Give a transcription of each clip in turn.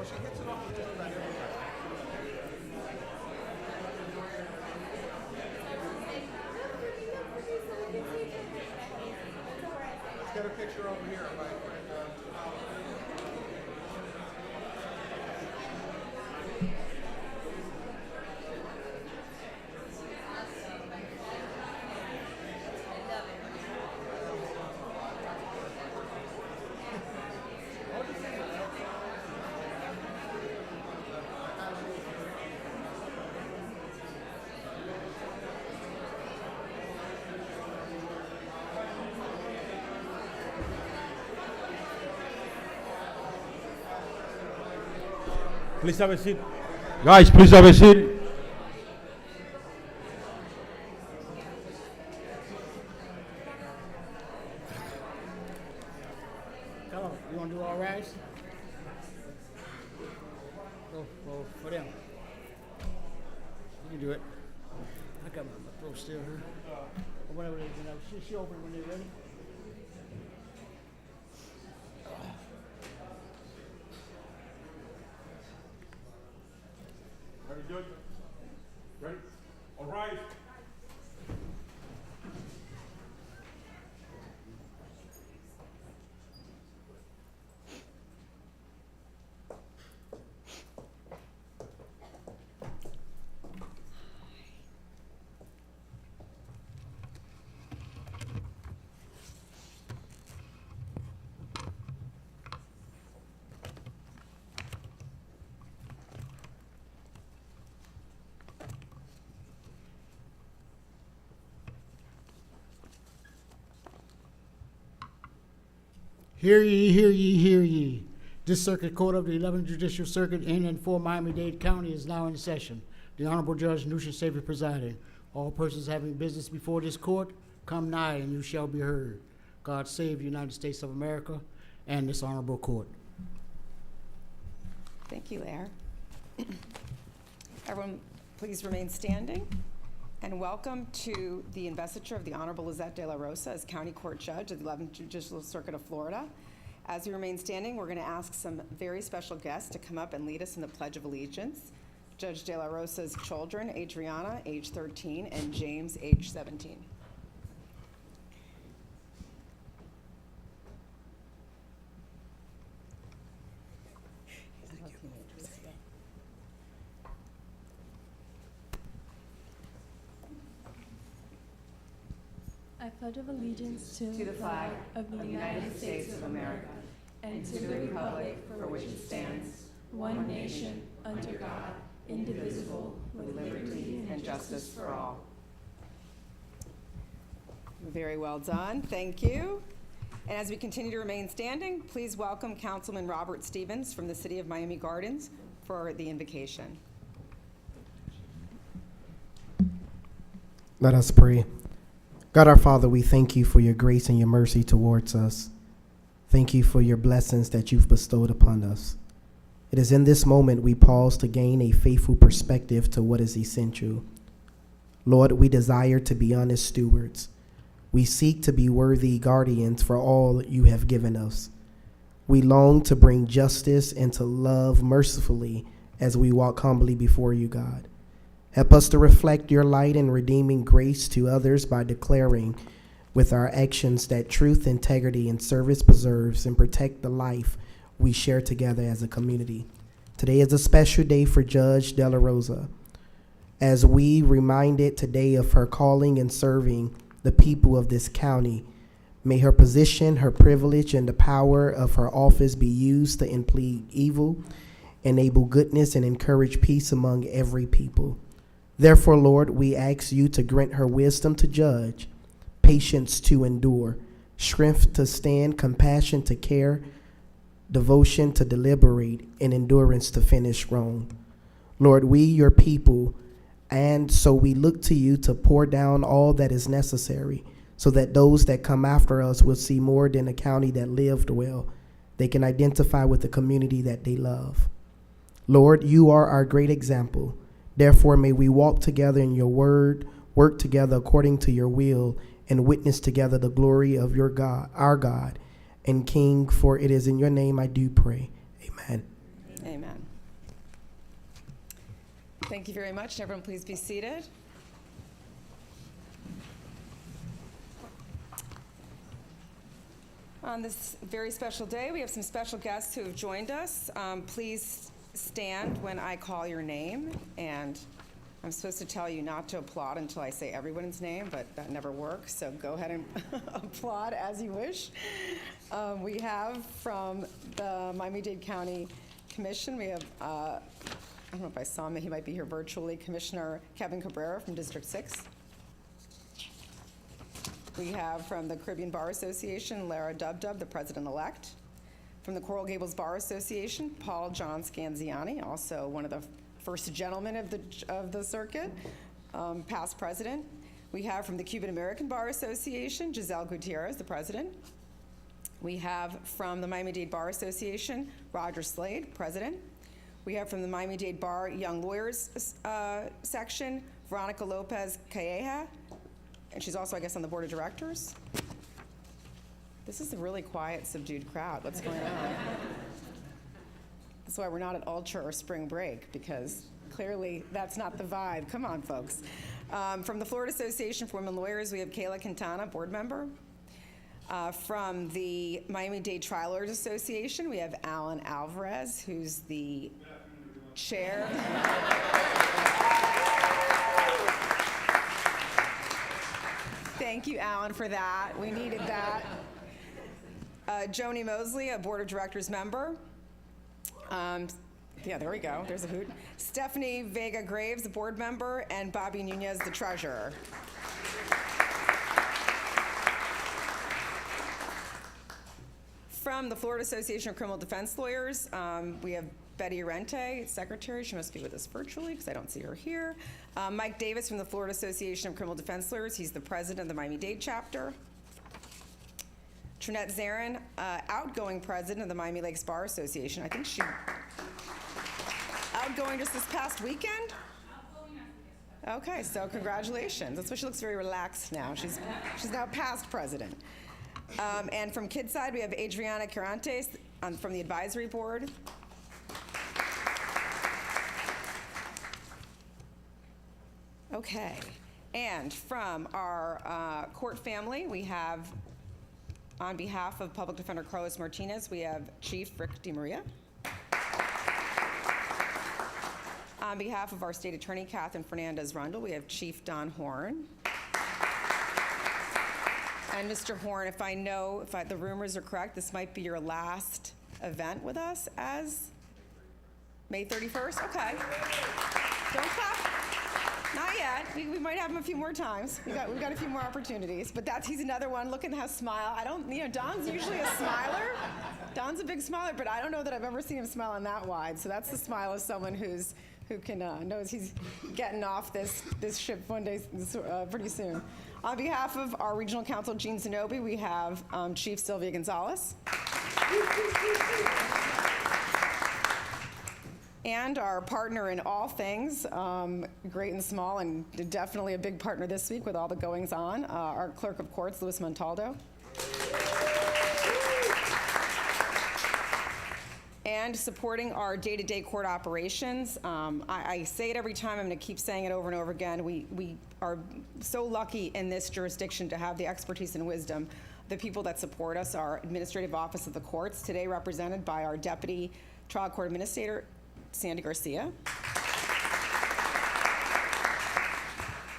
Get a picture over here, right? Please have a seat. Guys, please have a seat. Come on, you want to do all rise? Go for them. You can do it. I got my throat still here. Or whenever they, she open when they're ready. Very good. Ready? All right. Hear ye, hear ye, hear ye. This Circuit Court of the 11th Judicial Circuit in and for Miami-Dade County is now in session. The Honorable Judge Nushin Saver presiding. All persons having business before this court, come nigh and you shall be heard. God save the United States of America and this honorable court. Thank you, Lair. Everyone, please remain standing. And welcome to the investiture of the Honorable Lissette de la Rosa as County Court Judge of the 11th Judicial Circuit of Florida. As we remain standing, we're going to ask some very special guests to come up and lead us in the Pledge of Allegiance. Judge de la Rosa's children, Adriana, age 13, and James, age 17. I pledge of allegiance to To the flag of the United States of America and to the republic for which it stands, one nation, under God, indivisible, with liberty and justice for all. Very well done. Thank you. And as we continue to remain standing, please welcome Councilman Robert Stevens from the City of Miami Gardens for the invocation. Let us pray. God our Father, we thank you for your grace and your mercy towards us. Thank you for your blessings that you've bestowed upon us. It is in this moment we pause to gain a faithful perspective to what is essential. Lord, we desire to be honest stewards. We seek to be worthy guardians for all you have given us. We long to bring justice and to love mercifully as we walk humbly before you, God. Help us to reflect your light and redeeming grace to others by declaring with our actions that truth, integrity, and service preserves and protect the life we share together as a community. Today is a special day for Judge De La Rosa, as we reminded today of her calling and serving the people of this county. May her position, her privilege, and the power of her office be used to impede evil, enable goodness, and encourage peace among every people. Therefore, Lord, we ask you to grant her wisdom to judge, patience to endure, strength to stand, compassion to care, devotion to deliberate, and endurance to finish wrong. Lord, we, your people, and so we look to you to pour down all that is necessary so that those that come after us will see more than a county that lived well. They can identify with the community that they love. Lord, you are our great example. Therefore, may we walk together in your word, work together according to your will, and witness together the glory of your God, our God and King, for it is in your name I do pray. Amen. Amen. Thank you very much. Everyone, please be seated. On this very special day, we have some special guests who have joined us. Please stand when I call your name, and I'm supposed to tell you not to applaud until I say everyone's name, but that never works, so go ahead and applaud as you wish. We have from the Miami-Dade County Commission, we have, I don't know if I saw him, he might be here virtually, Commissioner Kevin Cabrera from District 6. We have from the Caribbean Bar Association, Lara Dubdub, the president-elect. From the Coral Gables Bar Association, Paul John Scanziani, also one of the first gentlemen of the circuit, past president. We have from the Cuban American Bar Association, Giselle Gutierrez, the president. We have from the Miami-Dade Bar Association, Roger Slade, president. We have from the Miami-Dade Bar Young Lawyers section, Veronica Lopez Calleja, and she's also, I guess, on the board of directors. This is a really quiet, subdued crowd. What's going on? That's why we're not at Ultra or spring break, because clearly that's not the vibe. Come on, folks. From the Florida Association for Women Lawyers, we have Kayla Quintana, board member. From the Miami-Dade Trial Lawyers Association, we have Alan Alvarez, who's the chair. Thank you, Alan, for that. We needed that. Joni Mosley, a board of directors member. Yeah, there we go. There's a hoot. Stephanie Vega Graves, the board member, and Bobby Nunez, the treasurer. From the Florida Association of Criminal Defense Lawyers, we have Betty Arente, secretary. She must be with us virtually because I don't see her here. Mike Davis from the Florida Association of Criminal Defense Lawyers. He's the president of the Miami-Dade chapter. Trinette Zarin, outgoing president of the Miami Lakes Bar Association. I think she outgoing just this past weekend? Okay, so congratulations. That's why she looks very relaxed now. She's now past president. And from Kidside, we have Adriana Carantes from the advisory board. Okay, and from our court family, we have, on behalf of Public Defender Carlos Martinez, we have Chief Rick DeMaria. On behalf of our State Attorney, Catherine Fernandez-Rundle, we have Chief Don Horn. And Mr. Horn, if the rumors are correct, this might be your last event with us as May 31st? Okay. Don't clap. Not yet. We might have him a few more times. We've got a few more opportunities. But he's another one. Look at how smile. Don's usually a smiler. Don's a big smiler, but I don't know that I've ever seen him smile on that wide. So that's the smile of someone who knows he's getting off this ship one day pretty soon. On behalf of our regional counsel, Gene Zenobi, we have Chief Sylvia Gonzalez. And our partner in all things, great and small, and definitely a big partner this week with all the goings on, our clerk of courts, Luis Montaldo. And supporting our day-to-day court operations. I say it every time, I'm gonna keep saying it over and over again. We are so lucky in this jurisdiction to have the expertise and wisdom. The people that support us are Administrative Office of the Courts, today represented by our Deputy Trial Court Administrator, Sandy Garcia.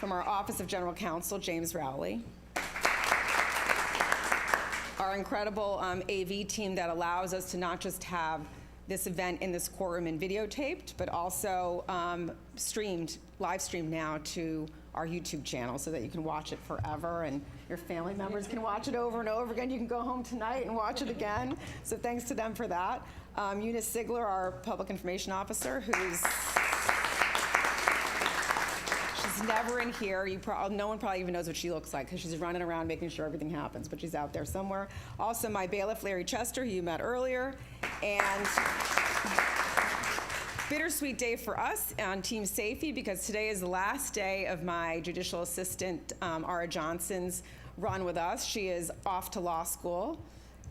From our Office of General Counsel, James Rowley. Our incredible AV team that allows us to not just have this event in this courtroom and videotaped, but also live streamed now to our YouTube channel so that you can watch it forever and your family members can watch it over and over again. You can go home tonight and watch it again. So thanks to them for that. Eunice Sigler, our Public Information Officer, she's never in here. No one probably even knows what she looks like because she's running around making sure everything happens, but she's out there somewhere. Also, my bailiff, Larry Chester, who you met earlier. And bittersweet day for us on Team Safety because today is the last day of my judicial assistant, Ara Johnson's run with us. She is off to law school,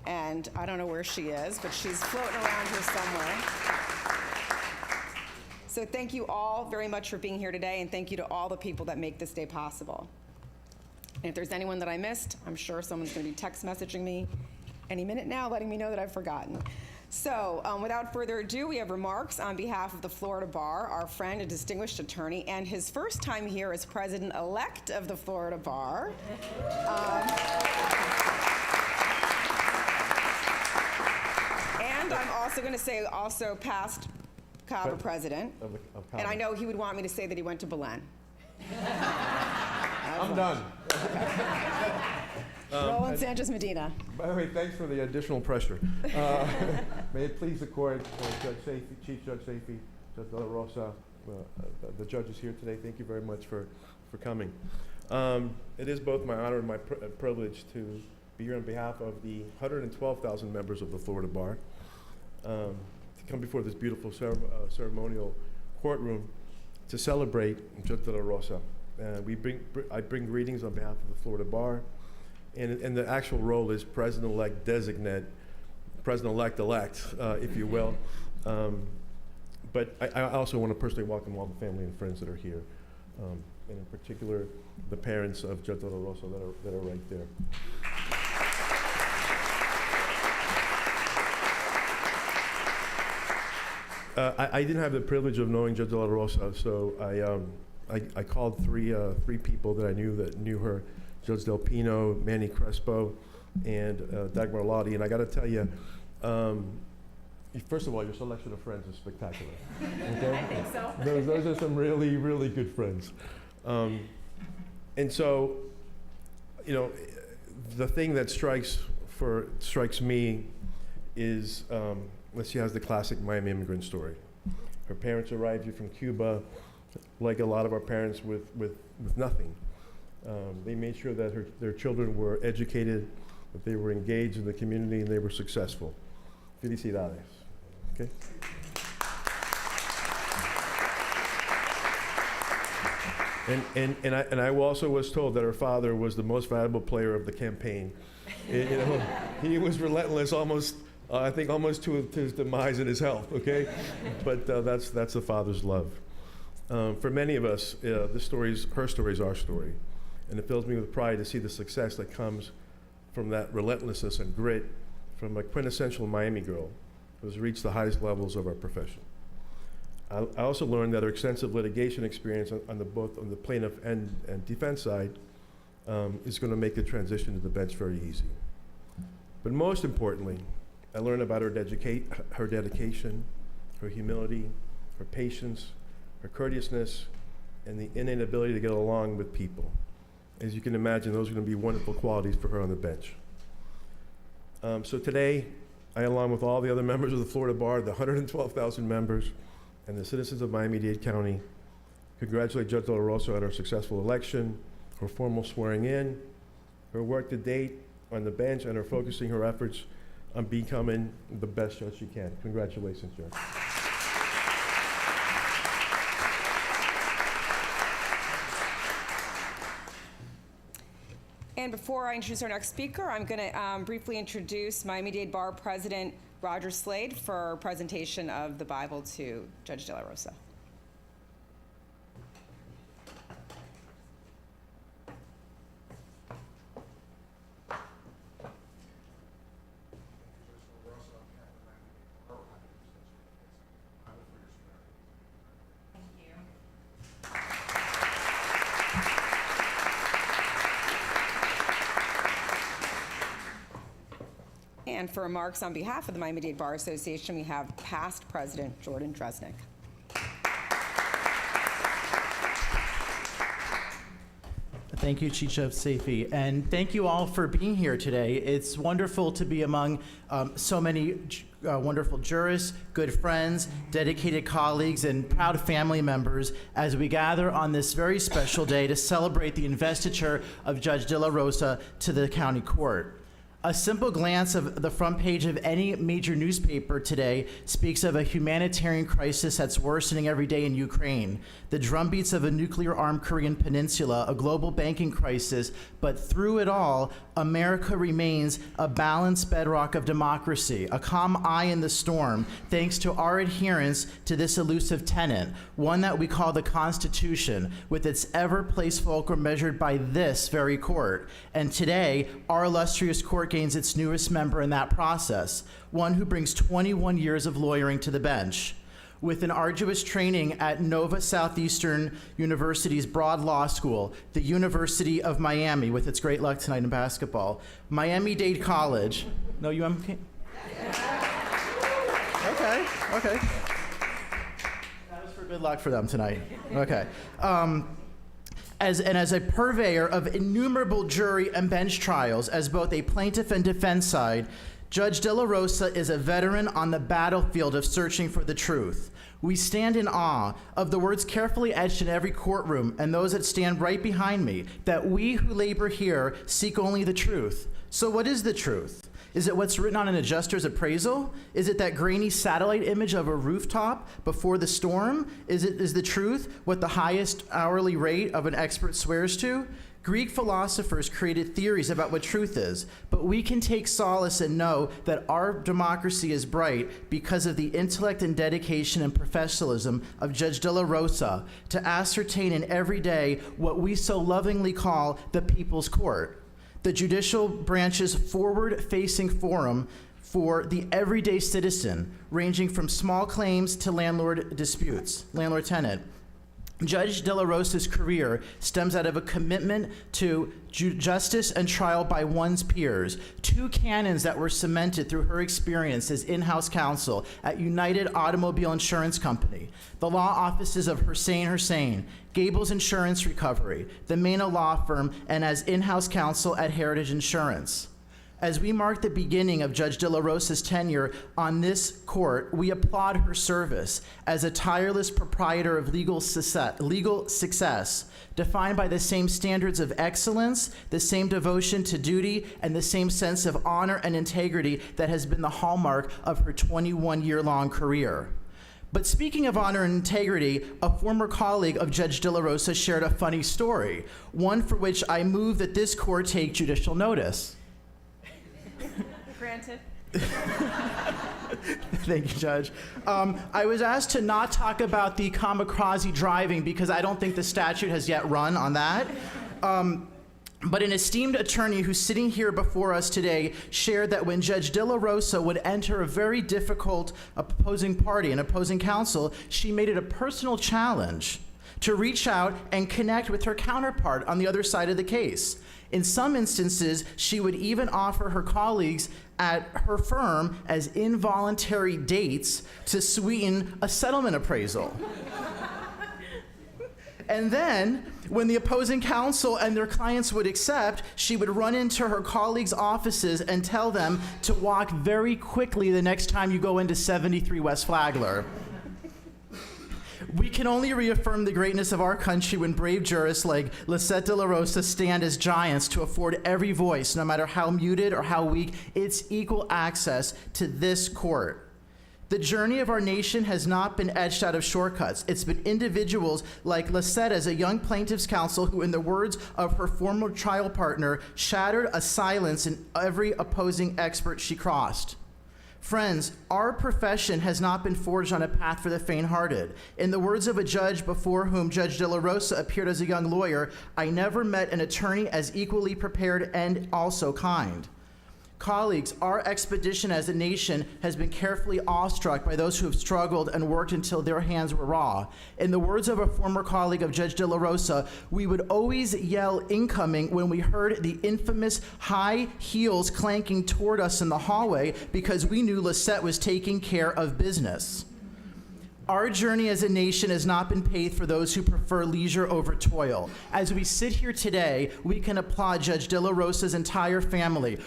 and I don't know where she is, but she's floating around here somewhere. So thank you all very much for being here today, and thank you to all the people that make this day possible. And if there's anyone that I missed, I'm sure someone's going to be text messaging me any minute now, letting me know that I've forgotten. So without further ado, we have remarks on behalf of the Florida Bar, our friend and distinguished attorney, and his first time here as president-elect of the Florida Bar. And I'm also going to say also past CAVA president. Of And I Calvin. know he would want me to say that he went to Belen. I'm done. Roland Sanchez Medina. By the way, thanks for the additional pressure. May it please the court, Judge Safey, Chief Judge Safey, Judge De La Rosa, the judges here today. Thank you very much for coming. It is both my honor and my privilege to be here on behalf of the 112,000 members of the Florida Bar, to come before this beautiful ceremonial courtroom to celebrate Judge De La Rosa. I bring greetings on behalf of the Florida Bar, and the actual role is President-elect designate, President-elect, if you will. But I also want to personally welcome all the family and friends that are here, and in particular, the parents of Judge De La Rosa that are right there. I didn't have the privilege of knowing Judge De La Rosa, so I called three people that I knew that knew her: Judge Del Pino, Manny Crespo, and Dagmar Lottie. And I got to tell you, first of all, your selection of friends is spectacular. Okay? I think so. Those are some really, really good friends. And so, you know, the thing that strikes me is that she has the classic Miami immigrant story. Her parents arrived here from Cuba, like a lot of our parents, with nothing. They made sure that their children were educated, that they were engaged in the community, and they were successful. Felicidades. Okay? And I also was told that her father was the most valuable player of the campaign. You know, he was relentless, almost to his demise in his health. Okay, but that's the father's love. For many of us, her story is our story, and it fills me with pride to see the success that comes from that relentlessness and grit from a quintessential Miami girl who has reached the highest levels of our profession. I also learned that her extensive litigation experience on the plaintiff and defense side is going to make the transition to the bench very easy. But most importantly, I learned about her dedication, her humility, her patience, her courteousness, and the innate ability to get along with people. As you can imagine, those are going to be wonderful qualities for her on the bench. So today, I, along with all the other members of the Florida Bar, the 112,000 members, and the citizens of Miami-Dade County, congratulate Judge De La Rosa on her successful election, her formal swearing in, her work to date on the bench, and her focusing her efforts on becoming the best judge she can. Congratulations, Judge. And before I introduce our next speaker, I'm going to briefly introduce Miami-Dade Bar President Roger Slade for a presentation of the Bible to Judge De La Rosa. And for remarks on behalf of the Miami-Dade Bar Association, we have past President Jordan Dresnick. Thank you, Chief Judge Safey, and thank you all for being here today. It's wonderful to be among so many wonderful jurists, good friends, dedicated colleagues, and proud family members as we gather on this very special day to celebrate the investiture of Judge De La Rosa to the county court. A simple glance of the front page of any major newspaper today speaks of a humanitarian crisis that's worsening every day in Ukraine, the drumbeats of a nuclear-armed Korean peninsula, a global banking crisis, but through it all, America remains a balanced bedrock of democracy, a calm eye in the storm, thanks to our adherence to this elusive tenet, one that we call the Constitution, with its ever-placed fulcrum measured by this very court. And today, our illustrious court gains its newest member in that process, one who brings 21 years of lawyering to the bench. With an arduous training at Nova Southeastern University's Broad Law School, the University of Miami, with its great luck tonight in basketball, Miami-Dade College. No, UMK? Okay. That was for good luck for them tonight. Okay. As a purveyor of innumerable jury and bench trials, as both a plaintiff and defense side, Judge De La Rosa is a veteran on the battlefield of searching for the truth. We stand in awe of the words carefully etched in every courtroom and those that stand right behind me, that we who labor here seek only the truth. So what is the truth? Is it what's written on an adjuster's appraisal? Is it that grainy satellite image of a rooftop before the storm? Is the truth what the highest hourly rate of an expert swears to? Greek philosophers created theories about what truth is, but we can take solace and know that our democracy is bright because of the intellect and dedication and professionalism of Judge De La Rosa to ascertain in every day what we so lovingly call the People's Court, the judicial branch's forward-facing forum for the everyday citizen, ranging from small claims to landlord disputes, landlord-tenant. Judge De La Rosa's career stems out of a commitment to justice and trial by one's peers, two canons that were cemented through her experience as in-house counsel at United Automobile Insurance Company, the law offices of Hussein, Gables Insurance Recovery, the Mena Law Firm, and as in-house counsel at Heritage Insurance. As we mark the beginning of Judge De La Rosa's tenure on this court, we applaud her service as a tireless proprietor of legal success, defined by the same standards of excellence, the same devotion to duty, and the same sense of honor and integrity that has been the hallmark of her 21-year-long career. But speaking of honor and integrity, a former colleague of Judge De La Rosa shared a funny story, one for which I move that this court take judicial notice. Granted. Thank you, Judge. I was asked to not talk about the kamikaze driving because I don't think the statute has yet run on that. But an esteemed attorney who's sitting here before us today shared that when Judge De La Rosa would enter a very difficult opposing party, an opposing counsel, she made it a personal challenge to reach out and connect with her counterpart on the other side of the case. In some instances, she would even offer her colleagues at her firm as involuntary dates to sweeten a settlement appraisal. And then, when the opposing counsel and their clients would accept, she would run into her colleagues' offices and tell them to walk very quickly the next time you go into 73 West Flagler. We can only reaffirm the greatness of our country when brave jurists like Lissette De La Rosa stand as giants to afford every voice, no matter how muted or how weak, its equal access to this court. The journey of our nation has not been etched out of shortcuts. It's been individuals like Lissette as a young plaintiff's counsel who, in the words of her former trial partner, shattered a silence in every opposing expert she crossed. Friends, our profession has not been forged on a path for the faint-hearted. In the words of a judge before whom Judge De La Rosa appeared as a young lawyer, I never met an attorney as equally prepared and also kind. Colleagues, our expedition as a nation has been carefully awestruck by those who have struggled and worked until their hands were raw. In the words of a former colleague of Judge De La Rosa, we would always yell incoming when we heard the infamous high heels clanking toward us in the hallway because we knew Lissette was taking care of business. Our journey as a nation has not been paved for those who prefer leisure over toil. As we sit here today, we can applaud Judge De La Rosa's entire family,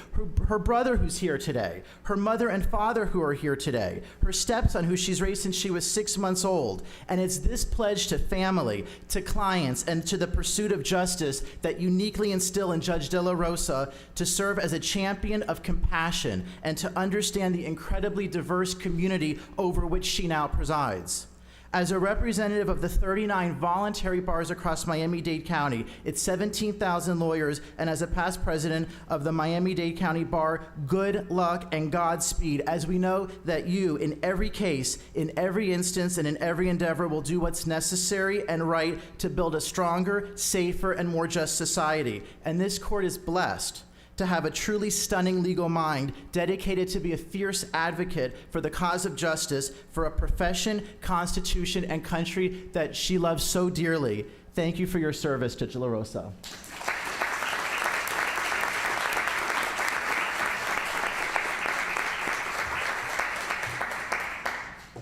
her brother who's here today, her mother and father who are here today, her stepson who she's raised since she was 6 months old. And it's this pledge to family, to clients, and to the pursuit of justice that uniquely instill in Judge De La Rosa to serve as a champion of compassion and to understand the incredibly diverse community over which she now presides. As a representative of the 39 voluntary bars across Miami-Dade County, its 17,000 lawyers, and as a past president of the Miami-Dade County Bar, good luck and Godspeed, as we know that you, in every case, in every instance, and in every endeavor, will do what's necessary and right to build a stronger, safer, and more just society. And this court is blessed to have a truly stunning legal mind dedicated to be a fierce advocate for the cause of justice for a profession, constitution, and country that she loves so dearly. Thank you for your service, Judge De La Rosa.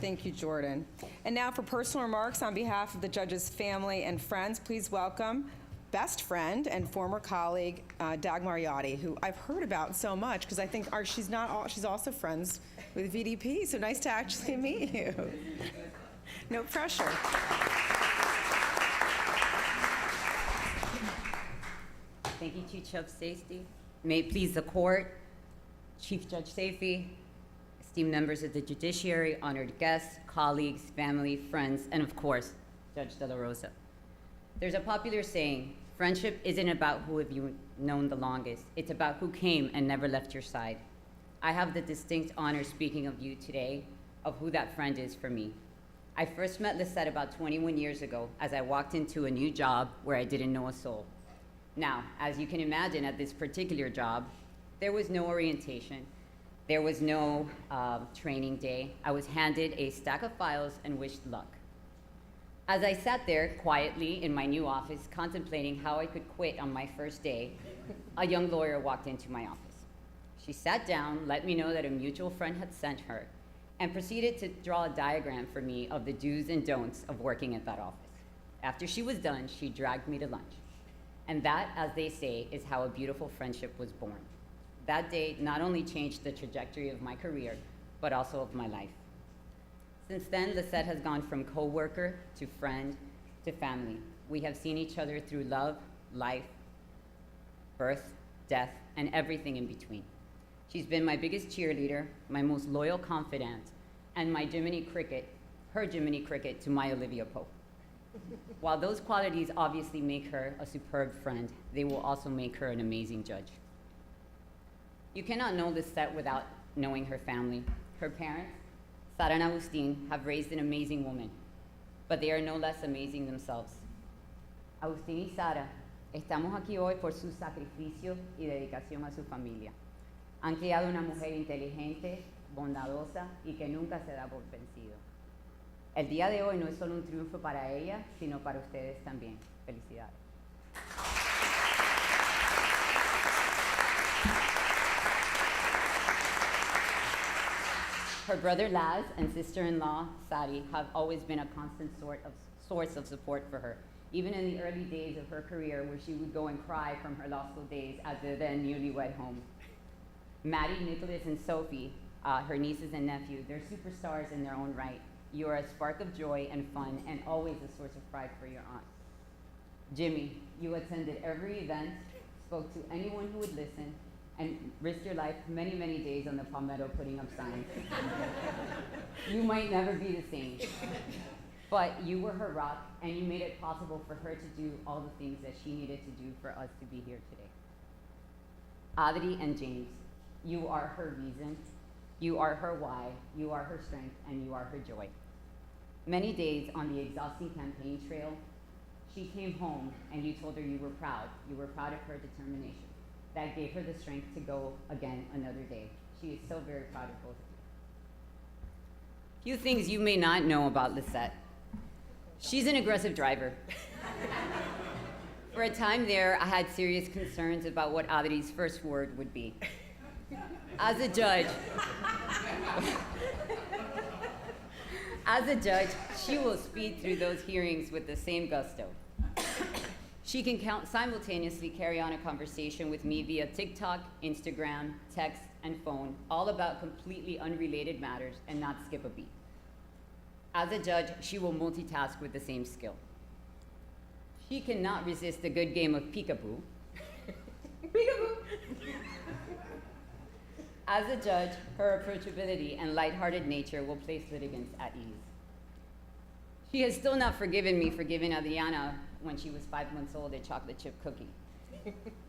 Thank you, Jordan. And now for personal remarks on behalf of the judge's family and friends, please welcome best friend and former colleague, Dagmar Yachty, who I've heard about so much because I think she's also friends with VDP, so nice to actually meet you. No pressure. Thank you, Chief Judge Stacy. May it please the court, Chief Judge Safey, esteemed members of the judiciary, honored guests, colleagues, family, friends, and of course, Judge De La Rosa. There's a popular saying, friendship isn't about who have you known the longest. It's about who came and never left your side. I have the distinct honor speaking of you today, of who that friend is for me. I first met Lissette about 21 years ago as I walked into a new job where I didn't know a soul. Now, as you can imagine, at this particular job, there was no orientation. There was no training day. I was handed a stack of files and wished luck. As I sat there quietly in my new office, contemplating how I could quit on my first day, a young lawyer walked into my office. She sat down, let me know that a mutual friend had sent her, and proceeded to draw a diagram for me of the do's and don'ts of working at that office. After she was done, she dragged me to lunch. And that, as they say, is how a beautiful friendship was born. That day not only changed the trajectory of my career, but also of my life. Since then, Lissette has gone from co-worker to friend to family. We have seen each other through love, life, birth, death, and everything in between. She's been my biggest cheerleader, my most loyal confidant, and my Jiminy Cricket, her Jiminy Cricket to my Olivia Pope. While those qualities obviously make her a superb friend, they will also make her an amazing judge. You cannot know Lissette without knowing her family. Her parents, Sara and Agustin, have raised an amazing woman, but they are no less amazing themselves. Agustin y Sara, estamos aquí hoy por su sacrificio y dedicación a su familia. Han criado una mujer inteligente, bondadosa y que nunca se da por vencido. El día de hoy no es solo un triunfo para ella, sino para ustedes también. Felicidades. Her brother Laz and sister-in-law Sari have always been a constant source of support for her, even in the early days of her career where she would go and cry from her law school days at the then newlywed home. Maddie, Nicholas, and Sophie, her nieces and nephew, they're superstars in their own right. You are a spark of joy and fun and always a source of pride for your aunt. Jimmy, you attended every event, spoke to anyone who would listen, and risked your life many, many days on the Palmetto putting up signs. You might never be the same, but you were her rock, and you made it possible for her to do all the things that she needed to do for us to be here today. Adri and James, you are her reason, you are her why, you are her strength, and you are her joy. Many days on the exhausting campaign trail, she came home and you told her you were proud. You were proud of her determination. That gave her the strength to go again another day. She is so very proud of both of you. Few things you may not know about Lissette. She's an aggressive driver. For a time there, I had serious concerns about what Adri's first word would be. As a judge, she will speed through those hearings with the same gusto. She can simultaneously carry on a conversation with me via TikTok, Instagram, text, and phone, all about completely unrelated matters and not skip a beat. As a judge, she will multitask with the same skill. She cannot resist a good game of peekaboo. Peekaboo! As a judge, her approachability and lighthearted nature will place litigants at ease. She has still not forgiven me for giving Adriana, when she was 5 months old, a chocolate chip cookie.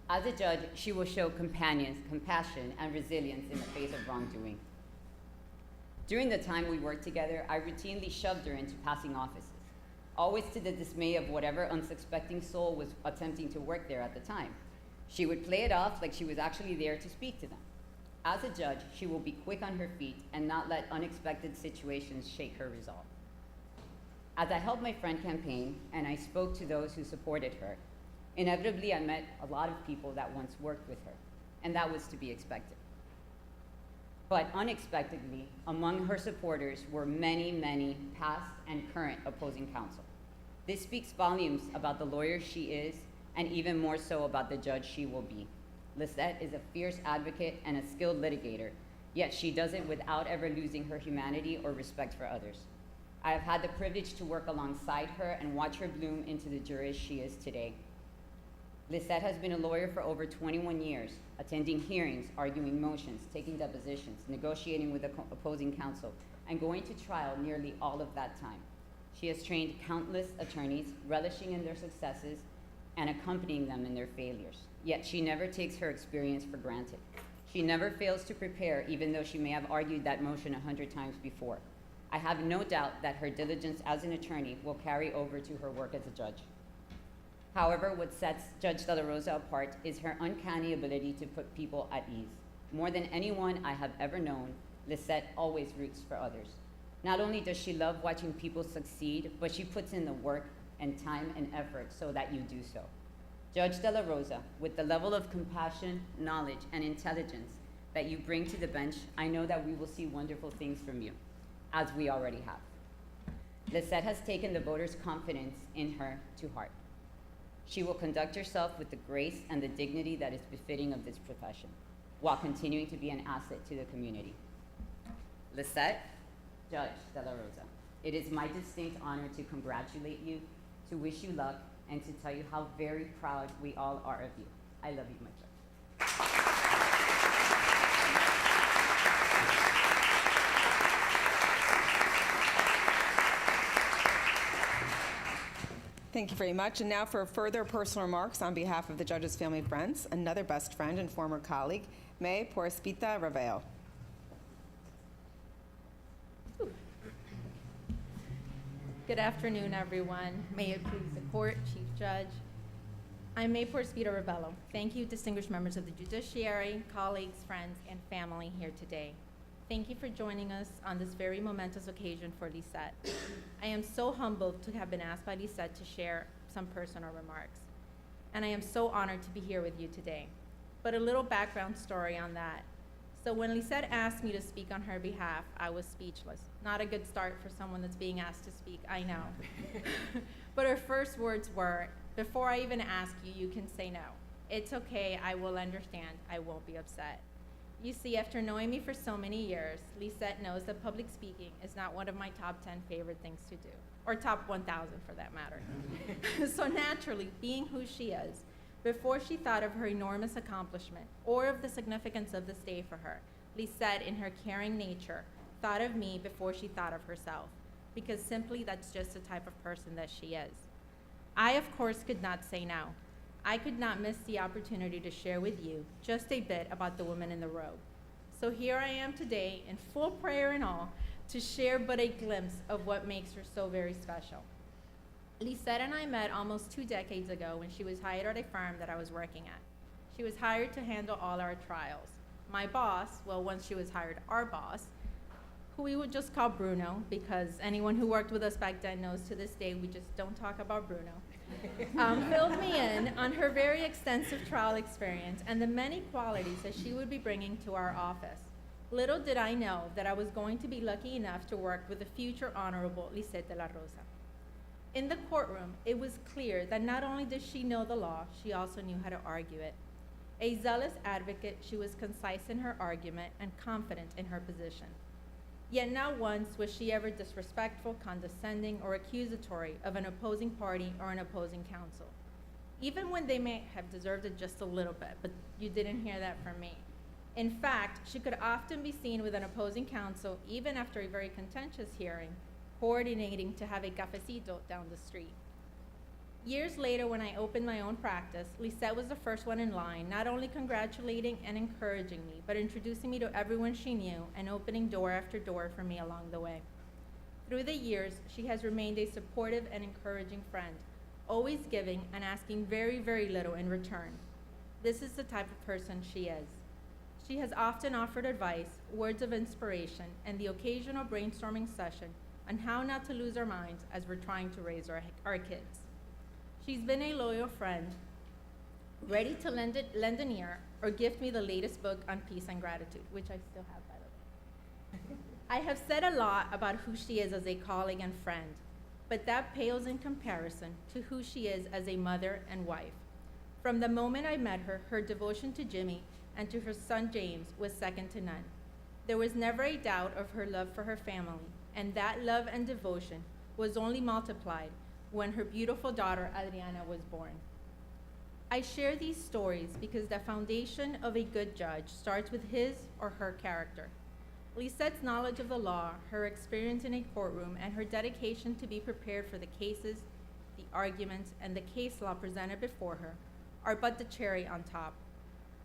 As a judge, she will show compassion, and resilience in the face of wrongdoing. During the time we worked together, I routinely shoved her into passing offices, always to the dismay of whatever unsuspecting soul was attempting to work there at the time. She would play it off like she was actually there to speak to them. As a judge, she will be quick on her feet and not let unexpected situations shake her resolve. As I helped my friend campaign and I spoke to those who supported her, inevitably I met a lot of people that once worked with her, and that was to be expected. But unexpectedly, among her supporters were many, many past and current opposing counsel. This speaks volumes about the lawyer she is, and even more so about the judge she will be. Lissette is a fierce advocate and a skilled litigator, yet she does it without ever losing her humanity or respect for others. I have had the privilege to work alongside her and watch her bloom into the jurist she is today. Lissette has been a lawyer for over 21 years, attending hearings, arguing motions, taking depositions, negotiating with the opposing counsel, and going to trial nearly all of that time. She has trained countless attorneys, relishing in their successes and accompanying them in their failures. Yet she never takes her experience for granted. She never fails to prepare, even though she may have argued that motion 100 times before. I have no doubt that her diligence as an attorney will carry over to her work as a judge. However, what sets Judge De La Rosa apart is her uncanny ability to put people at ease. More than anyone I have ever known, Lissette always roots for others. Not only does she love watching people succeed, but she puts in the work and time and effort so that you do so. Judge De La Rosa, with the level of compassion, knowledge, and intelligence that you bring to the bench, I know that we will see wonderful things from you, as we already have. Lissette has taken the voters' confidence in her to heart. She will conduct herself with the grace and the dignity that is befitting of this profession, while continuing to be an asset to the community. Lissette, Judge De La Rosa, it is my distinct honor to congratulate you, to wish you luck, and to tell you how very proud we all are of you. I love you, my judge. Thank you very much. And now for further personal remarks on behalf of the judge's family and friends, another best friend and former colleague, May Porespita Raveo. Good afternoon, everyone. May it please the court, Chief Judge. I'm May Porespita Ravelo. Thank you, distinguished members of the judiciary, colleagues, friends, and family here today. Thank you for joining us on this very momentous occasion for Lissette. I am so humbled to have been asked by Lissette to share some personal remarks, and I am so honored to be here with you today. But a little background story on that. So when Lissette asked me to speak on her behalf, I was speechless. Not a good start for someone that's being asked to speak, I know. But her first words were, "Before I even ask you, you can say no. It's okay, I will understand, I won't be upset." You see, after knowing me for so many years, Lissette knows that public speaking is not one of my top 10 favorite things to do, or top 1,000 for that matter. So naturally, being who she is, before she thought of her enormous accomplishment or of the significance of this day for her, Lissette, in her caring nature, thought of me before she thought of herself, because simply that's just the type of person that she is. I, of course, could not say no. I could not miss the opportunity to share with you just a bit about the woman in the robe. So here I am today, in full prayer and all, to share but a glimpse of what makes her so very special. Lissette and I met almost 2 decades ago when she was hired at a firm that I was working at. She was hired to handle all our trials. My boss, well, once she was hired, our boss, who we would just call Bruno, because anyone who worked with us back then knows to this day we just don't talk about Bruno, filled me in on her very extensive trial experience and the many qualities that she would be bringing to our office. Little did I know that I was going to be lucky enough to work with the future Honorable Lissette de la Rosa. In the courtroom, it was clear that not only did she know the law, she also knew how to argue it. A zealous advocate, she was concise in her argument and confident in her position. Yet not once was she ever disrespectful, condescending, or accusatory of an opposing party or an opposing counsel, even when they may have deserved it just a little bit, but you didn't hear that from me. In fact, she could often be seen with an opposing counsel, even after a very contentious hearing, coordinating to have a cafecito down the street. Years later, when I opened my own practice, Lissette was the first one in line, not only congratulating and encouraging me, but introducing me to everyone she knew and opening door after door for me along the way. Through the years, she has remained a supportive and encouraging friend, always giving and asking very, very little in return. This is the type of person she is. She has often offered advice, words of inspiration, and the occasional brainstorming session on how not to lose our minds as we're trying to raise our kids. She's been a loyal friend, ready to lend an ear or gift me the latest book on peace and gratitude, which I still have, by the way. I have said a lot about who she is as a colleague and friend, but that pales in comparison to who she is as a mother and wife. From the moment I met her, her devotion to Jimmy and to her son James was second to none. There was never a doubt of her love for her family, and that love and devotion was only multiplied when her beautiful daughter Adriana was born. I share these stories because the foundation of a good judge starts with his or her character. Lissette's knowledge of the law, her experience in a courtroom, and her dedication to be prepared for the cases, the arguments, and the case law presented before her are but the cherry on top.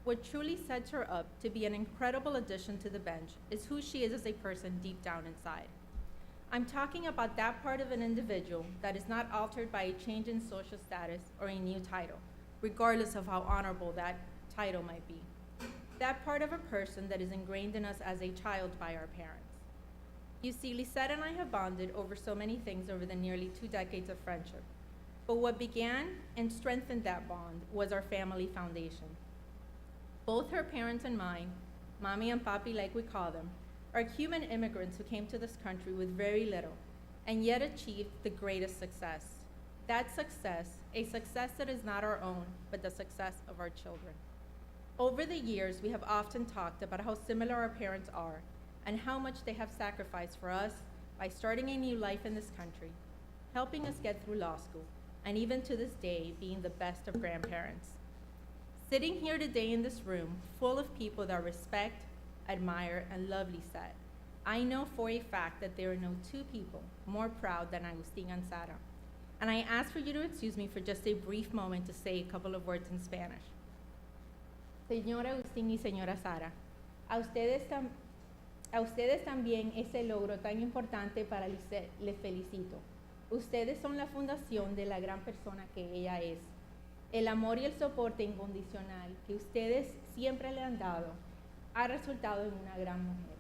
What truly sets her up to be an incredible addition to the bench is who she is as a person deep down inside. I'm talking about that part of an individual that is not altered by a change in social status or a new title, regardless of how honorable that title might be. That part of a person that is ingrained in us as a child by our parents. You see, Lissette and I have bonded over so many things over the nearly 2 decades of friendship. But what began and strengthened that bond was our family foundation. Both her parents and mine, Mommy and Papi like we call them, are Cuban immigrants who came to this country with very little and yet achieved the greatest success. That success, a success that is not our own, but the success of our children. Over the years, we have often talked about how similar our parents are and how much they have sacrificed for us by starting a new life in this country, helping us get through law school, and even to this day, being the best of grandparents. Sitting here today in this room, full of people that respect, admire, and love Lissette, I know for a fact that there are no 2 people more proud than Agustín and Sara. And I ask for you to excuse me for just a brief moment to say a couple of words in Spanish. Señor Agustín y señora Sara, a ustedes también ese logro tan importante para Lissette, les felicito. Ustedes son la fundación de la gran persona que ella es. El amor y el soporte incondicional que ustedes siempre le han dado ha resultado en una gran mujer.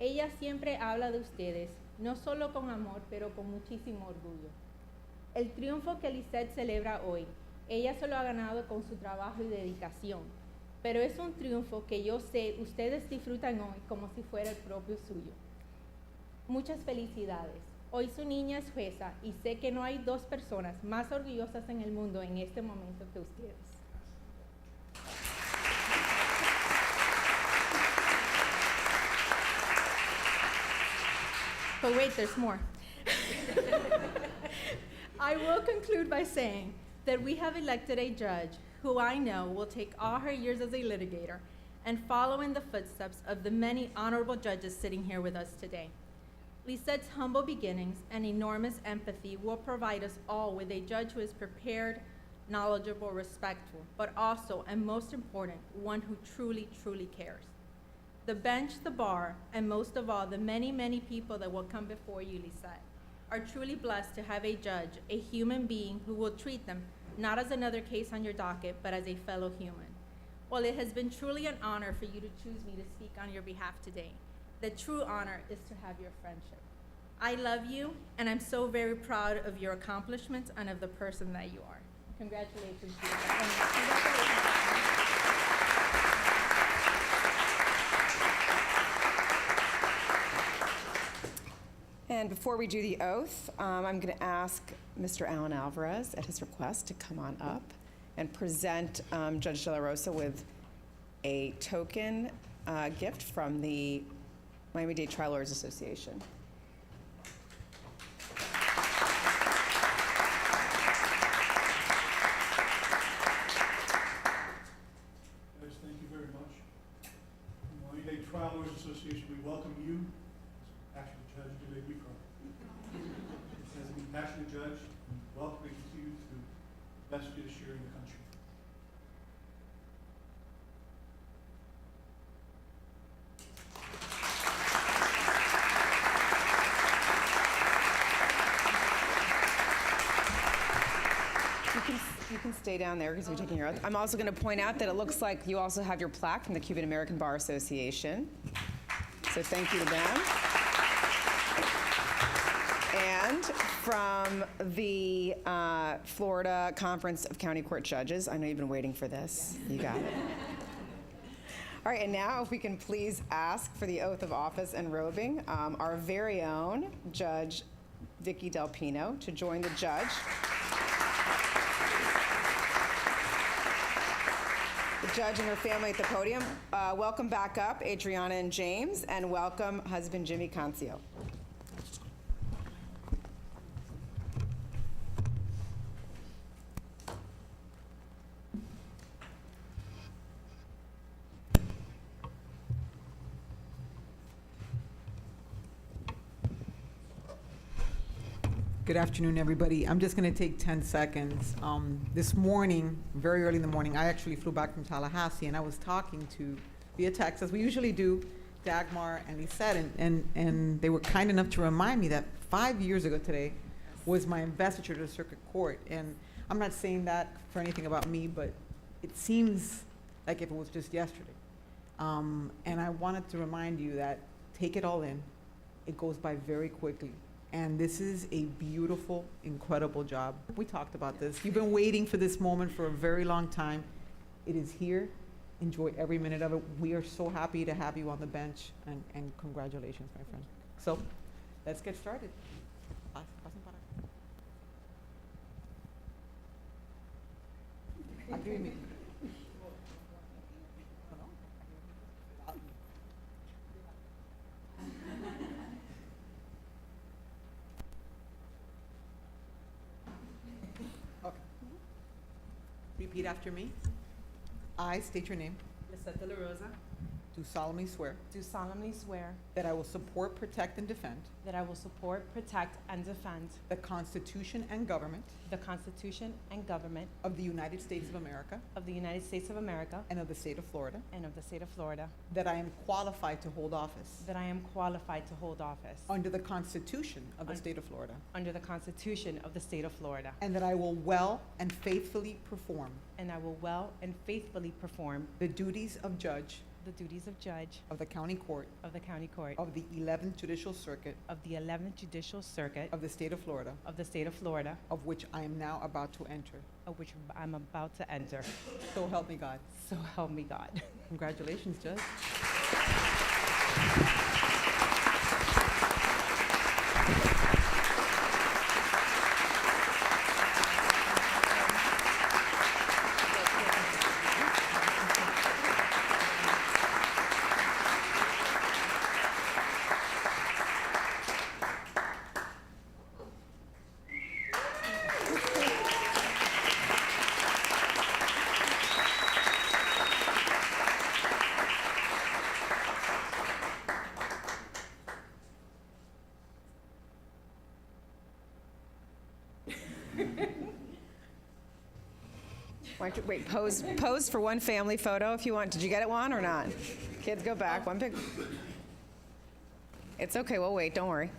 Ella siempre habla de ustedes, no solo con amor, pero con muchísimo orgullo. El triunfo que Lissette celebra hoy, ella se lo ha ganado con su trabajo y dedicación, pero es un triunfo que yo sé ustedes disfrutan hoy como si fuera el propio suyo. Muchas felicidades. Hoy su niña es jueza y sé que no hay 2 personas más orgullosas en el mundo en este momento que ustedes. But wait, there's more. I will conclude by saying that we have elected a judge who I know will take all her years as a litigator and follow in the footsteps of the many honorable judges sitting here with us today. Lissette's humble beginnings and enormous empathy will provide us all with a judge who is prepared, knowledgeable, respectful, but also, and most important, one who truly, truly cares. The bench, the bar, and most of all, the many, many people that will come before you, Lissette, are truly blessed to have a judge, a human being who will treat them not as another case on your docket, but as a fellow human. Well, it has been truly an honor for you to choose me to speak on your behalf today. The true honor is to have your friendship. I love you, and I'm so very proud of your accomplishments and of the person that you are. Congratulations to you. Congratulations. And before we do the oath, I'm going to ask Mr. Alan Alvarez, at his request, to come on up and present Judge De La Rosa with a token gift from the Miami-Dade Trial Lawyers Association. Guys, thank you very much. Miami-Dade Trial Lawyers Association, we welcome you as a passionate judge, you may be from. As a passionate judge, we welcome you to the best judiciary in the country. You can stay down there because we're taking your oath. I'm also going to point out that it looks like you also have your plaque from the Cuban American Bar Association. So thank you to them. And from the Florida Conference of County Court Judges. I know you've been waiting for this. You got it. All right, and now if we can please ask for the oath of office and robing, our very own Judge Vicky Del Pino to join the judge. The judge and her family at the podium. Welcome back up, Adriana and James, and welcome husband Jimmy Concio. Good afternoon, everybody. I'm just going to take 10 seconds. This morning, very early in the morning, I actually flew back from Tallahassee, and I was talking to, via text, as we usually do, Dagmar and Lissette, and they were kind enough to remind me that 5 years ago today was my investiture to the circuit court. And I'm not saying that for anything about me, but it seems like if it was just yesterday. And I wanted to remind you that take it all in. It goes by very quickly. And this is a beautiful, incredible job. We talked about this. You've been waiting for this moment for a very long time. It is here. Enjoy every minute of it. We are so happy to have you on the bench, and congratulations, my friend. So let's get started. Repeat after me. I state your name. Lissette de la Rosa, Do solemnly swear do solemnly swear that I will support, protect, and defend that I will support, protect, and defend the Constitution and government the Constitution and government of the United States of America of the United States of America and of the state of Florida, and of the state of Florida, that I am qualified to hold office that I am qualified to hold office under the Constitution of the Un- state of Florida, under the Constitution of the state of Florida, and that I will well and faithfully perform and I will well and faithfully perform the duties of judge the duties of judge of the county court of the county court of the 11th Judicial Circuit of the 11th Judicial Circuit of the state of Florida, of the state of Florida, of which I am now about to enter. of which I'm about to enter. So help me God. So help me God. Congratulations, Judge. Why don't you, wait, pose for one family photo if you want. Did you get it, Juan, or not? Kids, go back. One pic. It's okay. We'll wait. Don't worry.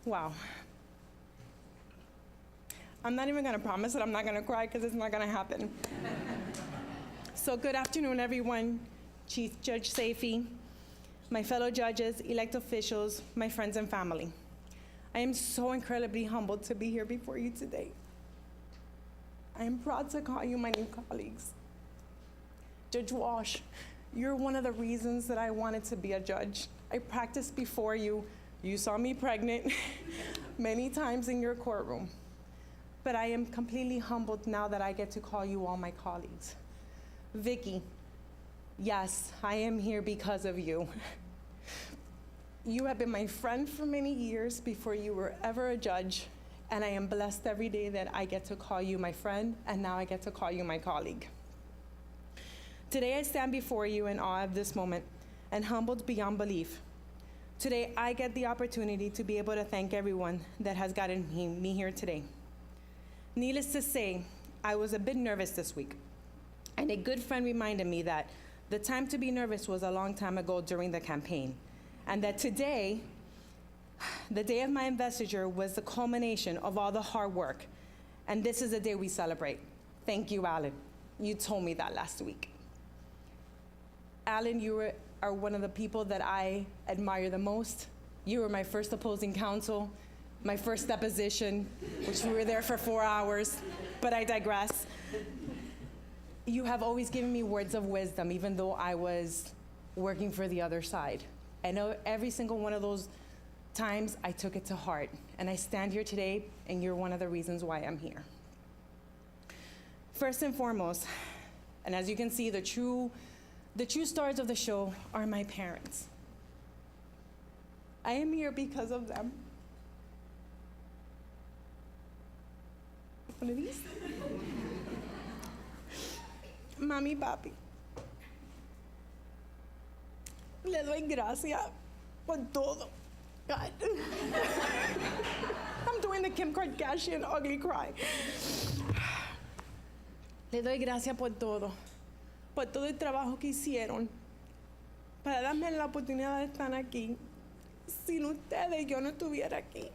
Wow. I'm not even gonna promise that I'm not gonna cry because it's not gonna happen. So good afternoon, everyone. Chief Judge Safey, my fellow judges, elect officials, my friends and family. I am so incredibly humbled to be here before you today. I am proud to call you my new colleagues. Judge Walsh, you're one of the reasons that I wanted to be a judge. I practiced before you. You saw me pregnant many times in your courtroom. But I am completely humbled now that I get to call you all my colleagues. Vicky, yes, I am here because of you. You have been my friend for many years before you were ever a judge, and I am blessed every day that I get to call you my friend, and now I get to call you my colleague. Today I stand before you in awe of this moment and humbled beyond belief. Today I get the opportunity to be able to thank everyone that has gotten me here today. Needless to say, I was a bit nervous this week, and a good friend reminded me that the time to be nervous was a long time ago during the campaign, and that today, the day of my investiture, was the culmination of all the hard work, and this is the day we celebrate. Thank you, Alan. You told me that last week. Alan, you are one of the people that I admire the most. You were my first opposing counsel, my first deposition, which we were there for 4 hours, but I digress. You have always given me words of wisdom, even though I was working for the other side. I know every single one of those times I took it to heart, and I stand here today, and you're one of the reasons why I'm here. First and foremost, and as you can see, the true stars of the show are my parents. I am here because of them. One of these? Mami, papi, le doy gracias por todo. God. I'm doing the Kim Kardashian ugly cry. Le doy gracias por todo el trabajo que hicieron para darme la oportunidad de estar aquí. Sin ustedes yo no estuviera aquí.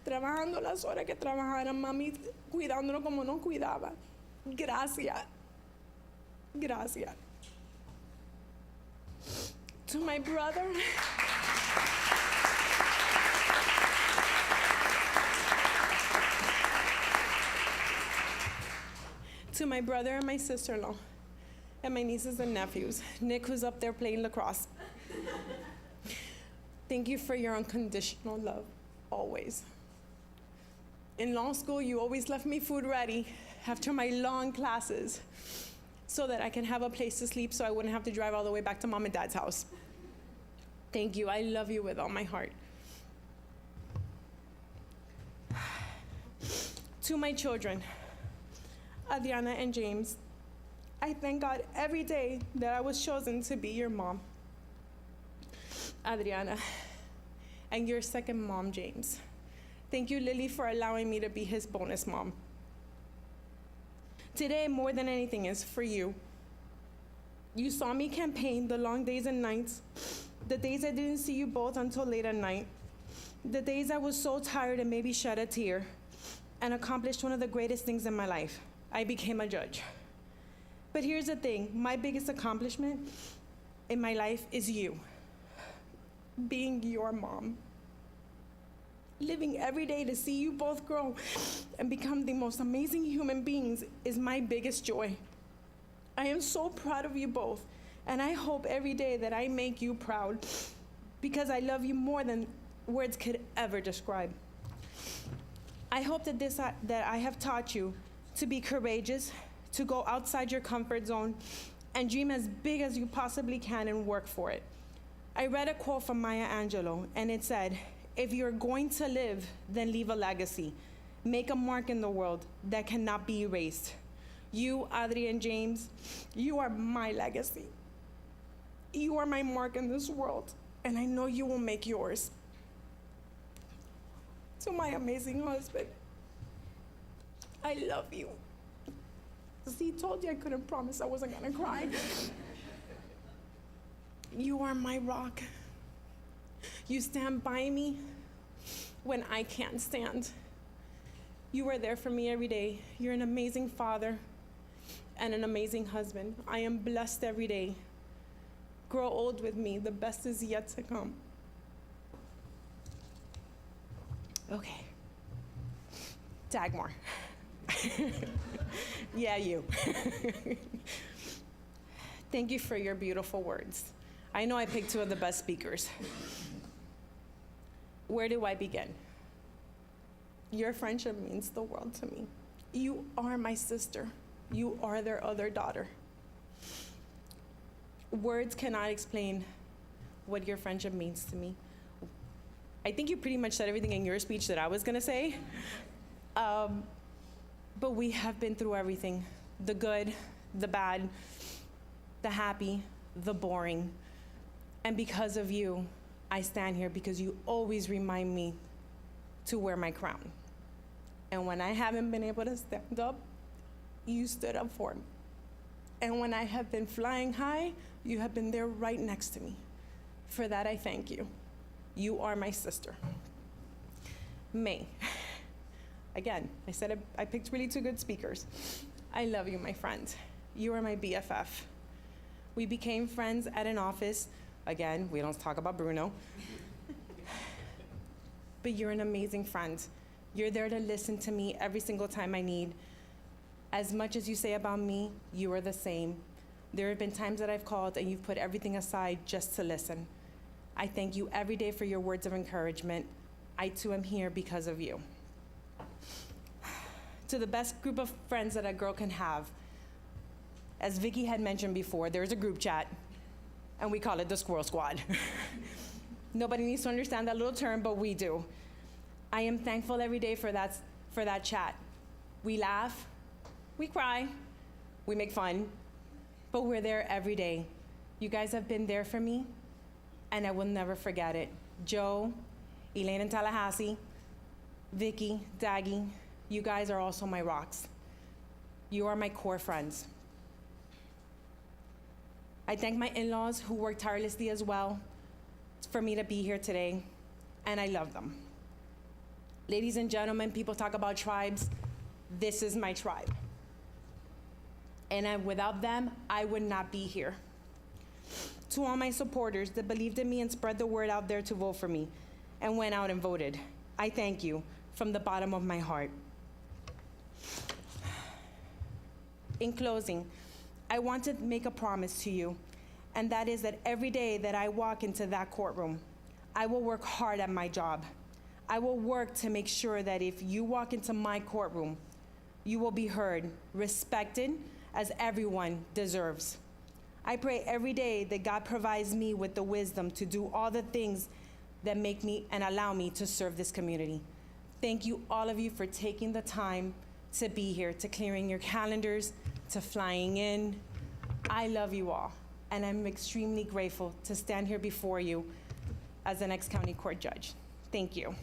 Trabajando las horas que trabajaran, mami, cuidándolo como nos cuidaba. Gracias. Gracias. To my brother. To my brother and my sister-in-law, and my nieces and nephews. Nick, who's up there playing lacrosse. Thank you for your unconditional love, always. In law school, you always left me food ready after my long classes so that I can have a place to sleep so I wouldn't have to drive all the way back to mom and dad's house. Thank you. I love you with all my heart. To my children, Adriana and James, I thank God every day that I was chosen to be your mom, Adriana, and your second mom, James. Thank you, Lily, for allowing me to be his bonus mom. Today, more than anything, is for you. You saw me campaign the long days and nights, the days I didn't see you both until late at night, the days I was so tired and maybe shed a tear, and accomplished one of the greatest things in my life. I became a judge. But here's the thing, my biggest accomplishment in my life is you. Being your mom. Living every day to see you both grow and become the most amazing human beings is my biggest joy. I am so proud of you both, and I hope every day that I make you proud because I love you more than words could ever describe. I hope that I have taught you to be courageous, to go outside your comfort zone, and dream as big as you possibly can and work for it. I read a quote from Maya Angelou, and it said, "If you're going to live, then leave a legacy. Make a mark in the world that cannot be erased." You, Adri and James, you are my legacy. You are my mark in this world, and I know you will make yours. To my amazing husband, I love you. See, told you I couldn't promise I wasn't gonna cry. You are my rock. You stand by me when I can't stand. You are there for me every day. You're an amazing father and an amazing husband. I am blessed every day. Grow old with me. The best is yet to come. Okay. Dagmar. Yeah, you. Thank you for your beautiful words. I know I picked two of the best speakers. Where do I begin? Your friendship means the world to me. You are my sister. You are their other daughter. Words cannot explain what your friendship means to me. I think you pretty much said everything in your speech that I was gonna say. But we have been through everything, the good, the bad, the happy, the boring. And because of you, I stand here because you always remind me to wear my crown. And when I haven't been able to stand up, you stood up for me. And when I have been flying high, you have been there right next to me. For that, I thank you. You are my sister. May. Again, I said I picked really two good speakers. I love you, my friend. You are my BFF. We became friends at an office. Again, we don't talk about Bruno. But you're an amazing friend. You're there to listen to me every single time I need. As much as you say about me, you are the same. There have been times that I've called and you've put everything aside just to listen. I thank you every day for your words of encouragement. I too am here because of you. To the best group of friends that a girl can have, as Vicky had mentioned before, there's a group chat, and we call it the Squirrel Squad. Nobody needs to understand that little term, but we do. I am thankful every day for that chat. We laugh, we cry, we make fun, but we're there every day. You guys have been there for me, and I will never forget it. Joe, Elaine in Tallahassee, Vicky, Daggy, you guys are also my rocks. You are my core friends. I thank my in-laws who worked tirelessly as well for me to be here today, and I love them. Ladies and gentlemen, people talk about tribes. This is my tribe. And without them, I would not be here. To all my supporters that believed in me and spread the word out there to vote for me and went out and voted, I thank you from the bottom of my heart. In closing, I want to make a promise to you, and that is that every day that I walk into that courtroom, I will work hard at my job. I will work to make sure that if you walk into my courtroom, you will be heard, respected, as everyone deserves. I pray every day that God provides me with the wisdom to do all the things that make me and allow me to serve this community. Thank you, all of you, for taking the time to be here, to clearing your calendars, to flying in. I love you all, and I'm extremely grateful to stand here before you as the next county court judge. Thank you.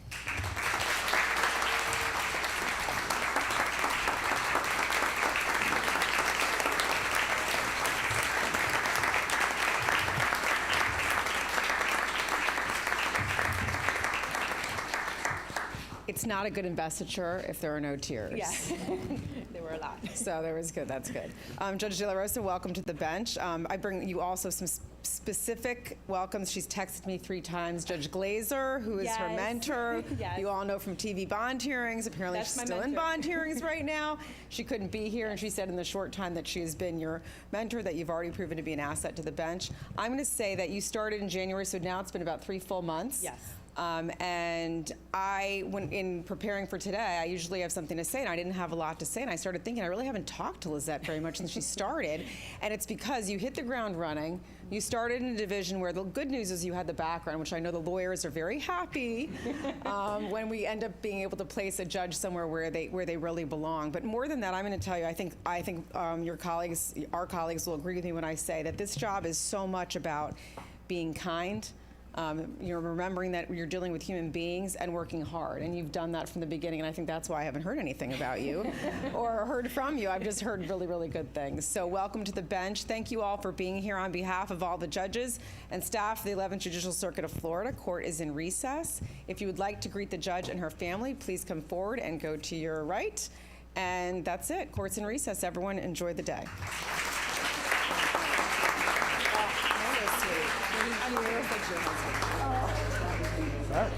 It's not a good investiture if there are no tears. Yeah, there were a lot. So there was good, that's good. Judge De La Rosa, welcome to the bench. I bring you also some specific welcomes. She's texted me 3 times. Judge Glazer, who is her Yes. mentor. Yes. You all know from TV bond hearings. Apparently That's she's my still in mentor. bond hearings right now. She couldn't be here, and she said in the short time that she has been your mentor that you've already proven to be an asset to the bench. I'm going to say that you started in January, so now it's been about 3 full months. Yes. And when in preparing for today, I usually have something to say, and I didn't have a lot to say, and I started thinking, I really haven't talked to Lissette very much since she started, and it's because you hit the ground running. You started in a division where the good news is you had the background, which I know the lawyers are very happy when we end up being able to place a judge somewhere where they really belong. But more than that, I'm going to tell you, I think your colleagues, our colleagues will agree with me when I say that this job is so much about being kind, You're remembering that you're dealing with human beings and working hard, and you've done that from the beginning, and I think that's why I haven't heard anything about you or heard from you. I've just heard really, really good things. So welcome to the bench. Thank you all for being here on behalf of all the judges and staff of the 11th Judicial Circuit of Florida. Court is in recess. If you would like to greet the judge and her family, please come forward and go to your right. And that's it. Court's in recess. Everyone enjoy the day. All right.